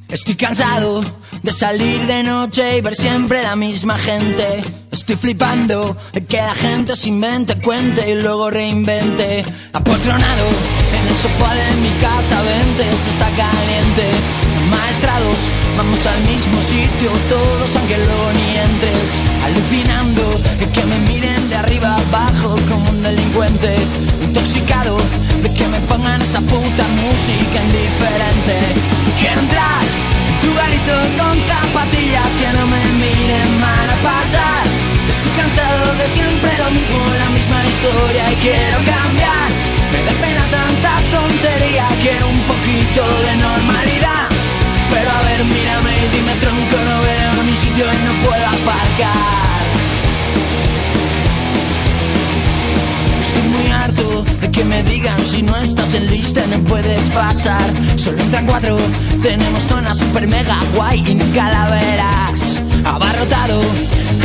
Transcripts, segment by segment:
Estoy cansado de salir de noche y ver siempre la misma gente. Estoy flipando de que la gente se invente, cuente y luego reinvente. Apotronado en el sofá de mi casa, vente, se está caliente. Maestrados, vamos al mismo sitio todos aunque luego ni entres. Alucinando de que me miren de arriba abajo como un delincuente. Intoxicado de que me pongan esa puta música indiferente. Quiero entrar en tu garito con zapatillas que no me miren mal a pasar. Estoy cansado de siempre lo mismo, la misma historia y quiero cambiar. Me da pena tanta tontería, quiero un poquito de normalidad. Pero a ver, mírame y dime tronco, no veo ni sitio y no puedo aparcar. Estoy muy harto de que me digan si no estás en lista no puedes pasar. Solo entran 4, tenemos zona super mega guay y ni calaveras. Abarrotado,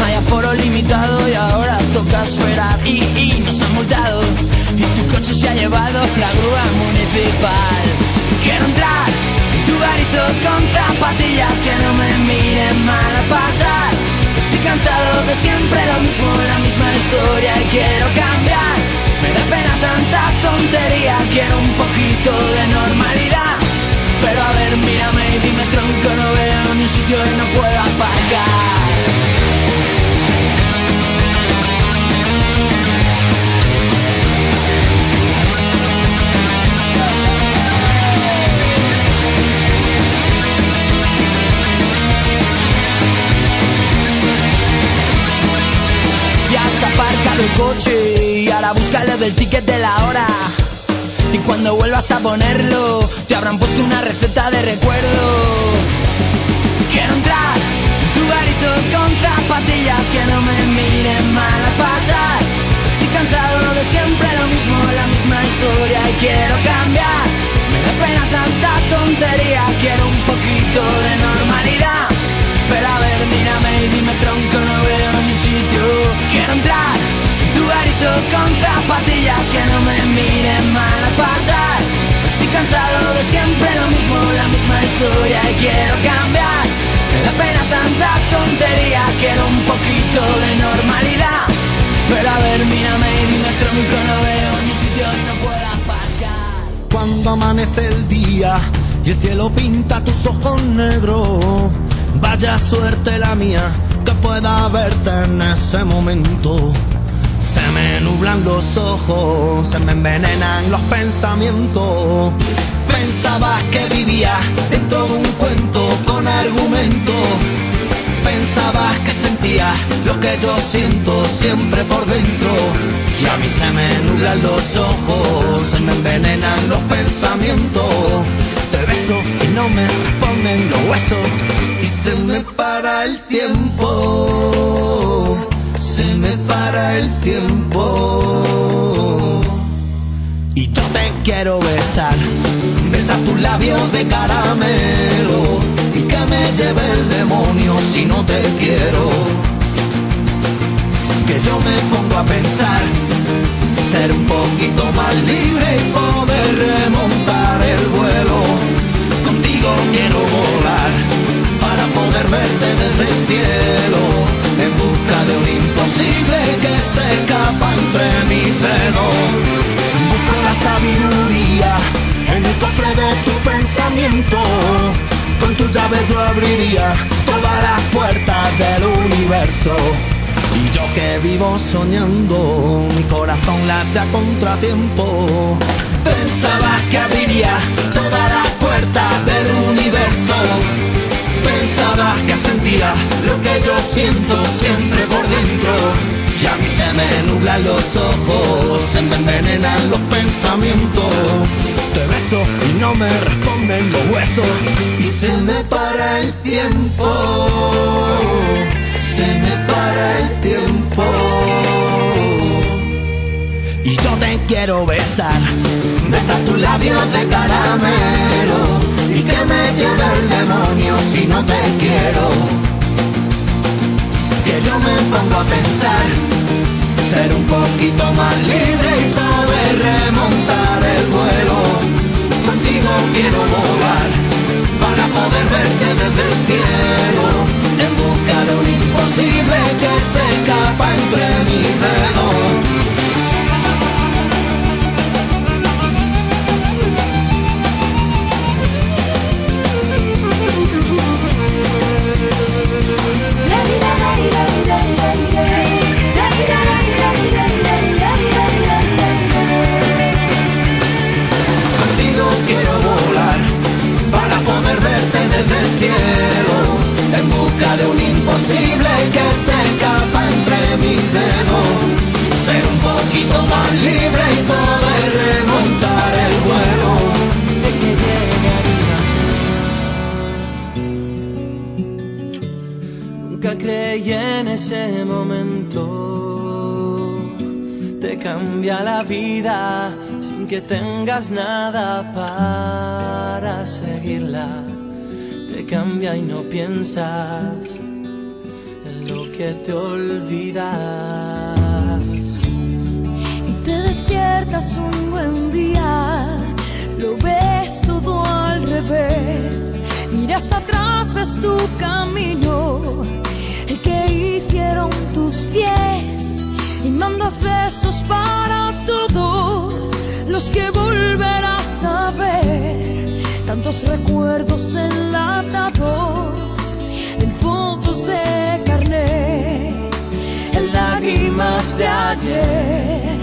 hay aforo limitado y ahora toca esperar. Y nos han multado y tu coche se ha llevado la grúa municipal. Quiero entrar en tu garito con zapatillas que no me miren mal a pasar. Estoy cansado de siempre lo mismo, la misma historia y quiero cambiar. Me da pena tanta tontería, quiero un poquito de normalidad. Pero a ver, mírame y dime tronco, no veo ni sitio y no puedo aparcar. Aparcado el coche y ahora búscalo del ticket de la hora. Y cuando vuelvas a ponerlo, te habrán puesto una receta de recuerdo. Quiero entrar en tu garito con zapatillas que no me miren mal a pasar. Estoy cansado de siempre lo mismo, la misma historia y quiero cambiar. Me da pena tanta tontería, quiero un poquito de normalidad. Pero a ver, mírame y dime tronco, no veo ni sitio. Quiero entrar en tu garito con zapatillas que no me miren mal a pasar. Estoy cansado de siempre lo mismo, la misma historia y quiero cambiar. Me da pena tanta tontería, quiero un poquito de normalidad. Pero a ver, mírame y dime tronco, no veo ni sitio y no puedo aparcar. Cuando amanece el día y el cielo pinta tus ojos negros, vaya suerte la mía que pueda verte en ese momento. Se me nublan los ojos, se me envenenan los pensamientos. Pensabas que vivía dentro de un cuento con argumento. Pensabas que sentía lo que yo siento siempre por dentro. Y a mí se me nublan los ojos, se me envenenan los pensamientos. Te beso y no me responden los huesos. Y se me para el tiempo, se me para el tiempo. Y yo te quiero besar, besar tus labios de caramelo. Y que me lleve el demonio si no te quiero. Que yo me pongo a pensar, ser un poquito más libre y poder remontar el vuelo. Contigo quiero volar para poder verte desde el cielo, en busca de un imposible que se escapa entre mis dedos. Busco la sabiduría en el cofre de tu pensamiento. Con tu llave yo abriría todas las puertas del universo. Y yo que vivo soñando, mi corazón late a contratiempo. Pensabas que abriría todas las puertas del universo. Pensabas que sentía lo que yo siento siempre por dentro. Y a mí se me nublan los ojos, se me envenenan los pensamientos. Te beso y no me responden los huesos. Y se me para el tiempo, se me para el tiempo. Y yo te quiero besar, besar tus labios de caramelo. Y que me lleve el demonio si no te quiero. Que yo me pongo a pensar, ser un poquito más libre y poder remontar el vuelo. Contigo quiero volar para poder verte ese momento te cambia la vida sin que tengas nada para seguirla. Te cambia y no piensas en lo que te olvidas. Y te despiertas un buen día, lo ves todo al revés. Miras atrás, ves tu camino, el que hicieron tus pies, y mandas besos para todos los que volverás a ver. Tantos recuerdos enlatados en fotos de carnet, en lágrimas de ayer,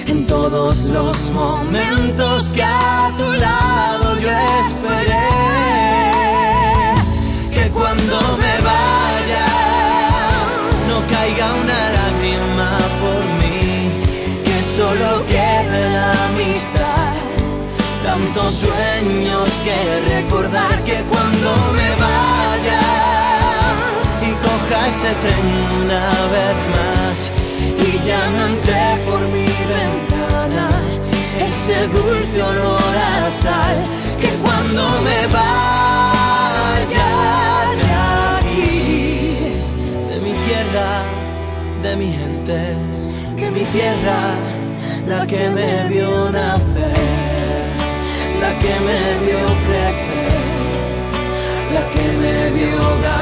en todos los momentos que a tu lado yo esperé. Que cuando me vaya no caiga una lágrima por mí, que solo quede la amistad, tantos sueños que recordar. Que cuando me vaya y coja ese tren una vez más y ya no entré por mi ventana ese dulce olor a sal. Que cuando me vaya de aquí, de mi tierra, de mi gente, de mi tierra, la que me vio nacer, la que me vio crecer, la que me vio ganar.